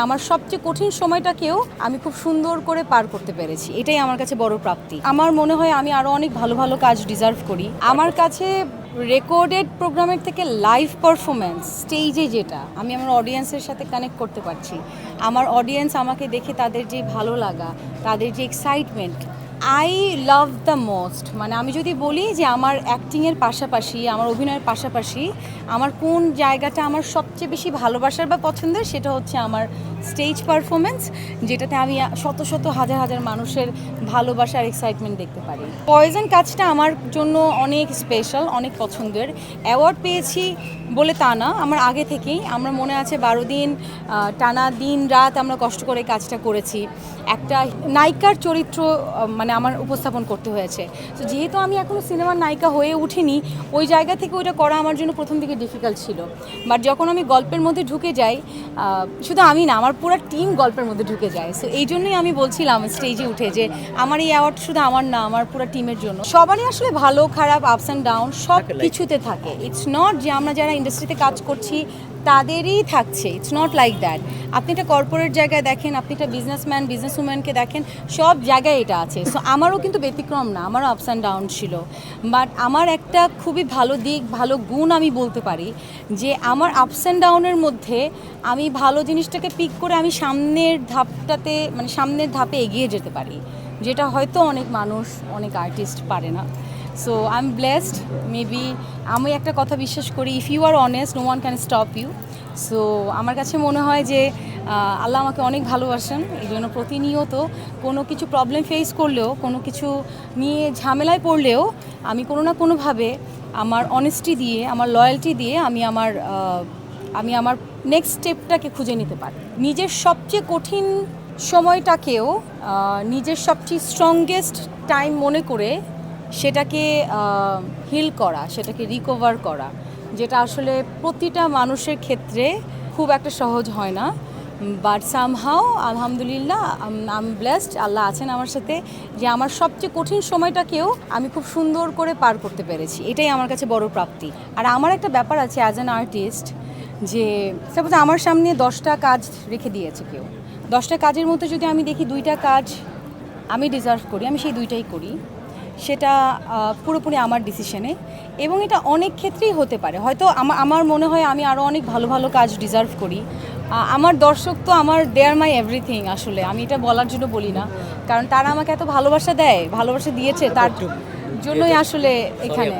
আমার সবচেয়ে কঠিন সময়টাকেও আমি খুব সুন্দর করে পার করতে পেরেছি, এটাই আমার কাছে বড় প্রাপ্তি। আমার মনে হয় আমি আরও অনেক ভালো ভালো কাজ ডিজার্ভ করি। আমার কাছে রেকর্ডেড প্রোগ্রামের থেকে লাইভ পারফরমেন্স স্টেজে যেটা আমি আমার অডিয়েন্সের সাথে কানেক্ট করতে পারছি, আমার অডিয়েন্স আমাকে দেখে তাদের যে ভালো লাগা, তাদের যে excitement, I love the most. মানে আমি যদি বলি যে আমার অ্যাক্টিংয়ের পাশাপাশি, আমার অভিনয়ের পাশাপাশি আমার কোন জায়গাটা আমার সবচেয়ে বেশি ভালোবাসার বা পছন্দের, সেটা হচ্ছে আমার স্টেজ পারফরমেন্স, যেটাতে আমি শত শত হাজার হাজার মানুষের ভালোবাসার এক্সাইটমেন্ট দেখতে পারি। পয়জন কাজটা আমার জন্য অনেক স্পেশাল, অনেক পছন্দের। অ্যাওয়ার্ড পেয়েছি বলে তা না, আমার আগে থেকেই আমার মনে আছে 12 দিন টানা দিন রাত আমরা কষ্ট করে কাজটা করেছি। একটা নায়িকার চরিত্র মানে আমার উপস্থাপন করতে হয়েছে। তো যেহেতু আমি এখনও সিনেমার নায়িকা হয়ে উঠিনি, ওই জায়গা থেকে ওইটা করা আমার জন্য প্রথম দিকে ডিফিকাল্ট ছিল। বাট যখন আমি গল্পের মধ্যে ঢুকে যাই, শুধু আমি না, আমার পুরো টিম গল্পের মধ্যে ঢুকে যায়। সো এই জন্যই আমি বলছিলাম স্টেজে উঠে যে আমার এই অ্যাওয়ার্ড শুধু আমার না, আমার পুরো টিমের জন্য। সবারই আসলে ভালো খারাপ, আপস অ্যান্ড ডাউন সব কিছুতে থাকে। ইটস নট যে আমরা যারা ইন্ডাস্ট্রিতে কাজ করছি তাদেরই থাকছে, ইটস নট লাইক দ্যাট। আপনি একটা কর্পোরেট জায়গায় দেখেন, আপনি একটা বিজনেসম্যান বিজনেসউম্যানকে দেখেন, সব জায়গায় এটা আছে। সো আমারও কিন্তু ব্যতিক্রম না, আমারও আপস অ্যান্ড ডাউন ছিল। বাট আমার একটা খুবই ভালো দিক, ভালো গুণ আমি বলতে পারি যে আমার আপস অ্যান্ড ডাউনের মধ্যে আমি ভালো জিনিসটাকে পিক করে আমি সামনের ধাপটাতে, মানে সামনের ধাপে এগিয়ে যেতে পারি, যেটা হয়তো অনেক মানুষ, অনেক আর্টিস্ট পারে না। So I am blessed. Maybe আমি একটা কথা বিশ্বাস করি, if you are honest no one can stop you. So আমার কাছে মনে হয় যে আল্লাহ আমাকে অনেক ভালোবাসেন, এই জন্য প্রতিনিয়ত কোনো কিছু প্রবলেম ফেস করলেও, কোনো কিছু নিয়ে ঝামেলায় পড়লেও আমি কোনো না কোনোভাবে আমার অনেস্টি দিয়ে, আমার লয়্যালটি দিয়ে আমি আমার নেক্সট স্টেপটাকে খুঁজে নিতে পারি। নিজের সবচেয়ে কঠিন সময়টাকেও নিজের সবচেয়ে স্ট্রংগেস্ট টাইম মনে করে সেটাকে হিল করা, সেটাকে রিকভার করা, যেটা আসলে প্রতিটা মানুষের ক্ষেত্রে খুব একটা সহজ হয় না। বাট সামহাও আলহামদুলিল্লাহ আই এম ব্লেসড, আল্লাহ আছেন আমার সাথে, যে আমার সবচেয়ে কঠিন সময়টাকেও আমি খুব সুন্দর করে পার করতে পেরেছি, এটাই আমার কাছে বড় প্রাপ্তি। আর আমার একটা ব্যাপার আছে অ্যাজ অ্যান আর্টিস্ট, যে সাপোজ আমার সামনে 10টা কাজ রেখে দিয়েছে কেউ, 10টা কাজের মধ্যে যদি আমি দেখি 2টা কাজ আমি ডিজার্ভ করি, আমি সেই 2টাই করি। সেটা পুরোপুরি আমার ডিসিশনে, এবং এটা অনেক ক্ষেত্রেই হতে পারে। হয়তো আমার মনে হয় আমি আরও অনেক ভালো ভালো কাজ ডিজার্ভ করি। আমার দর্শক তো আমার দেয়ার মাই এভরিথিং। আসলে আমি এটা বলার জন্য বলি না, কারণ তারা আমাকে এত ভালোবাসা দেয়, ভালোবাসা দিয়েছে, তার জন্যই আসলে এখানে।